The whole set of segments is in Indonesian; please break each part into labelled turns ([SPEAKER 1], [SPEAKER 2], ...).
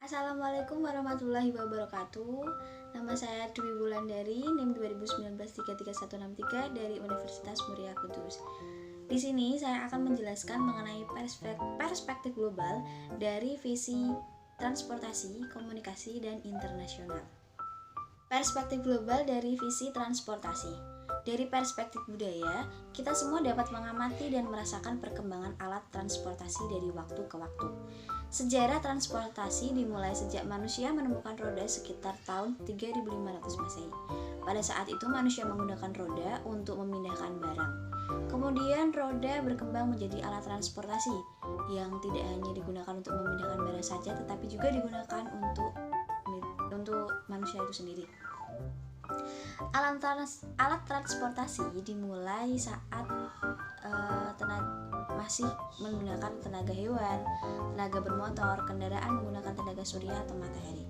[SPEAKER 1] Assalamualaikum warahmatullahi wabarakatuh. Nama saya Dwi Wulandari, NIM 2019-33163 dari Universitas Muria Kudus. Di sini saya akan menjelaskan mengenai perspektif global dari visi transportasi, komunikasi, dan internasional. Perspektif global dari visi transportasi. Dari perspektif budaya, kita semua dapat mengamati dan merasakan perkembangan alat transportasi dari waktu ke waktu. Sejarah transportasi dimulai sejak manusia menemukan roda sekitar tahun 3500 Masehi. Pada saat itu manusia menggunakan roda untuk memindahkan barang. Kemudian roda berkembang menjadi alat transportasi yang tidak hanya digunakan untuk memindahkan barang saja, tetapi juga digunakan untuk manusia itu sendiri. Alat transportasi dimulai saat masih menggunakan tenaga hewan, tenaga bermotor, kendaraan menggunakan tenaga surya atau matahari.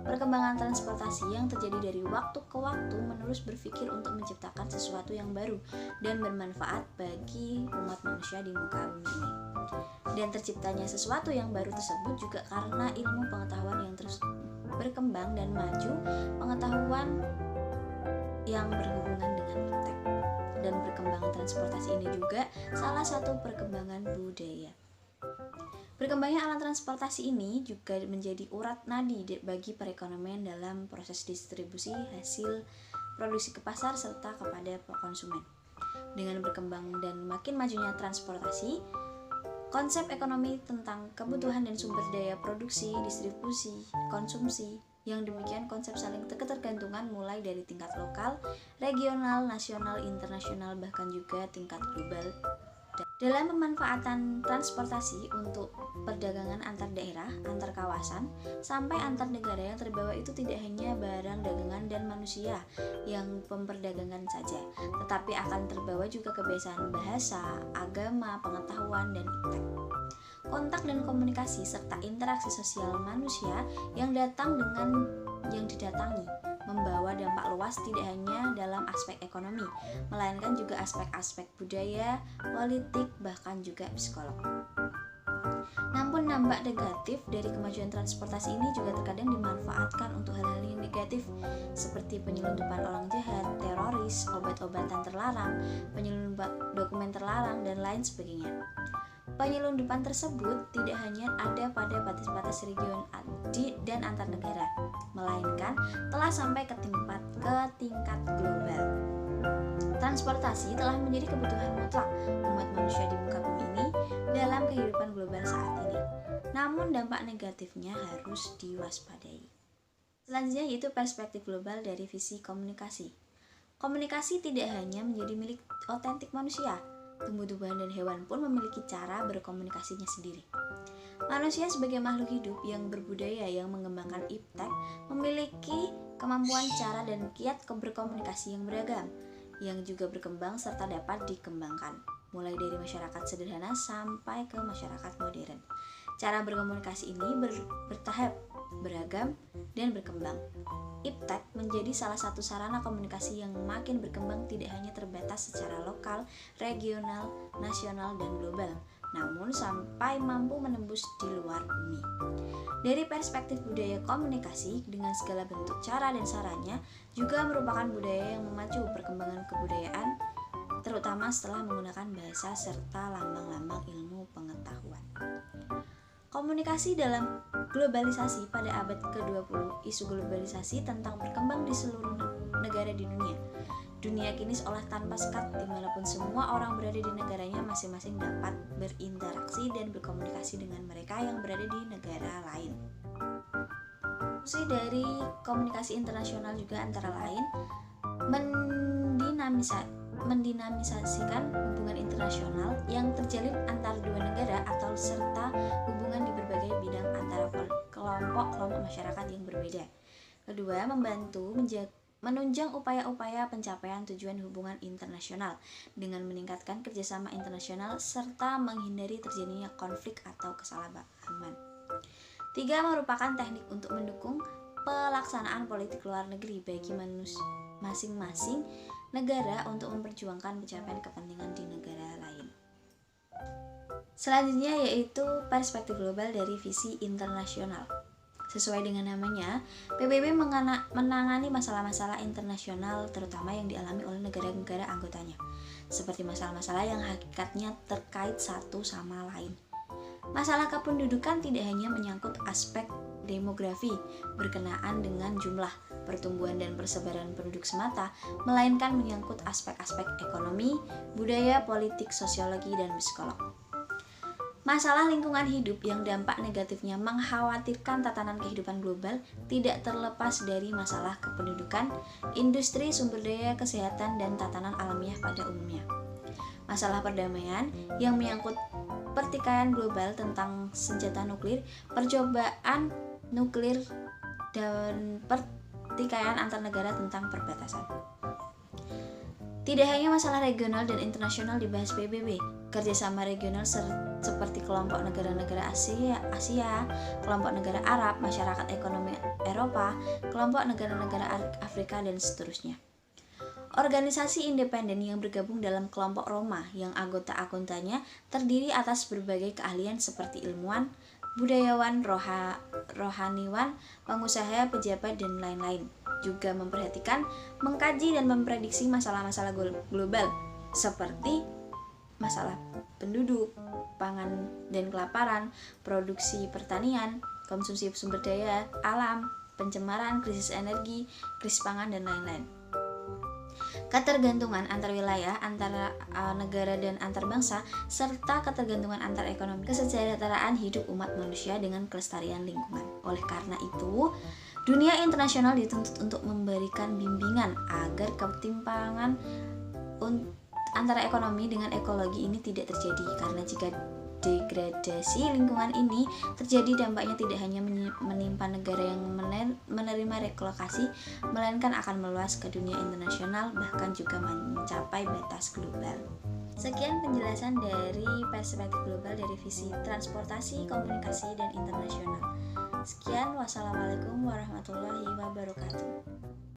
[SPEAKER 1] Perkembangan transportasi yang terjadi dari waktu ke waktu menerus berpikir untuk menciptakan sesuatu yang baru dan bermanfaat bagi umat manusia di muka bumi ini. Dan terciptanya sesuatu yang baru tersebut juga karena ilmu pengetahuan yang terus berkembang dan maju, pengetahuan yang berhubungan dengan iptek. Dan perkembangan transportasi ini juga salah satu perkembangan budaya. Berkembangnya alat transportasi ini juga menjadi urat nadi bagi perekonomian dalam proses distribusi hasil produksi ke pasar serta kepada konsumen. Dengan berkembang dan makin majunya transportasi, konsep ekonomi tentang kebutuhan dan sumber daya produksi, distribusi, konsumsi, yang demikian konsep saling ketergantungan mulai dari tingkat lokal, regional, nasional, internasional, bahkan juga tingkat global. Dalam pemanfaatan transportasi untuk perdagangan antar daerah, antar kawasan, sampai antar negara, yang terbawa itu tidak hanya barang dagangan dan manusia yang memperdagangkan saja, tetapi akan terbawa juga kebiasaan bahasa, agama, pengetahuan, dan iptek. Kontak dan komunikasi serta interaksi sosial manusia yang didatangi membawa dampak luas tidak hanya dalam aspek ekonomi, melainkan juga aspek-aspek budaya, politik, bahkan juga psikolog. Namun dampak negatif dari kemajuan transportasi ini juga terkadang dimanfaatkan untuk hal-hal yang negatif, seperti penyelundupan orang jahat, teroris, obat-obatan terlarang, penyelundupan dokumen terlarang, dan lain sebagainya. Penyelundupan tersebut tidak hanya ada pada batas-batas region dan antar negara, melainkan telah sampai ke tingkat global. Transportasi telah menjadi kebutuhan mutlak umat manusia di muka bumi ini dalam kehidupan global saat ini. Namun dampak negatifnya harus diwaspadai. Selanjutnya yaitu perspektif global dari visi komunikasi. Komunikasi tidak hanya menjadi milik otentik manusia, tumbuh-tumbuhan dan hewan pun memiliki cara berkomunikasinya sendiri. Manusia sebagai makhluk hidup yang berbudaya yang mengembangkan iptek memiliki kemampuan cara dan kiat berkomunikasi yang beragam, yang juga berkembang serta dapat dikembangkan, mulai dari masyarakat sederhana sampai ke masyarakat modern. Cara berkomunikasi ini bertahap, beragam, dan berkembang. Iptek menjadi salah satu sarana komunikasi yang makin berkembang tidak hanya terbatas secara lokal, regional, nasional, dan global, namun sampai mampu menembus di luar bumi. Dari perspektif budaya komunikasi dengan segala bentuk cara dan saranya juga merupakan budaya yang memacu perkembangan kebudayaan, terutama setelah menggunakan bahasa serta lambang-lambang ilmu pengetahuan. Komunikasi dalam globalisasi pada abad ke-20, isu globalisasi tentang berkembang di seluruh negara di dunia. Dunia kini seolah tanpa sekat, dimanapun semua orang berada di negaranya masing-masing dapat berinteraksi dan berkomunikasi dengan mereka yang berada di negara lain. Fungsi dari komunikasi internasional juga antara lain mendinamisasikan hubungan internasional yang terjalin antar dua negara atau serta hubungan di berbagai bidang antara kelompok-kelompok masyarakat yang berbeda. Kedua, membantu menunjang upaya-upaya pencapaian tujuan hubungan internasional dengan meningkatkan kerjasama internasional serta menghindari terjadinya konflik atau kesalahpahaman. Tiga, merupakan teknik untuk mendukung pelaksanaan politik luar negeri bagi masing-masing negara untuk memperjuangkan pencapaian kepentingan di negara lain. Selanjutnya yaitu perspektif global dari visi internasional. Sesuai dengan namanya, PBB menangani masalah-masalah internasional terutama yang dialami oleh negara-negara anggotanya, seperti masalah-masalah yang hakikatnya terkait satu sama lain. Masalah kependudukan tidak hanya menyangkut aspek demografi berkenaan dengan jumlah, pertumbuhan dan persebaran penduduk semata, melainkan menyangkut aspek-aspek ekonomi, budaya, politik, sosiologi, dan psikolog. Masalah lingkungan hidup yang dampak negatifnya mengkhawatirkan tatanan kehidupan global tidak terlepas dari masalah kependudukan, industri, sumber daya, kesehatan, dan tatanan alamiah pada umumnya. Masalah perdamaian yang menyangkut pertikaian global tentang senjata nuklir, percobaan nuklir, dan pertikaian antar negara tentang perbatasan. Tidak hanya masalah regional dan internasional dibahas PBB, kerjasama regional seperti kelompok negara-negara Asia, kelompok negara Arab, masyarakat ekonomi Eropa, kelompok negara-negara Afrika, dan seterusnya. Organisasi independen yang bergabung dalam kelompok Roma yang anggota-anggotanya terdiri atas berbagai keahlian seperti ilmuwan, budayawan, rohaniwan, pengusaha, pejabat, dan lain-lain. Juga memperhatikan, mengkaji, dan memprediksi masalah-masalah global seperti masalah penduduk, pangan dan kelaparan, produksi pertanian, konsumsi sumber daya alam, pencemaran, krisis energi, krisis pangan, dan lain-lain. Ketergantungan antar wilayah, antara negara dan antar bangsa, serta ketergantungan antar ekonomi, kesejahteraan hidup umat manusia dengan kelestarian lingkungan. Oleh karena itu, dunia internasional dituntut untuk memberikan bimbingan agar ketimpangan antara ekonomi dengan ekologi ini tidak terjadi, karena jika degradasi lingkungan ini terjadi, dampaknya tidak hanya menimpa negara yang menerima relokasi, melainkan akan meluas ke dunia internasional, bahkan juga mencapai batas global. Sekian penjelasan dari perspektif global dari visi transportasi, komunikasi, dan internasional. Sekian, wassalamualaikum warahmatullahi wabarakatuh.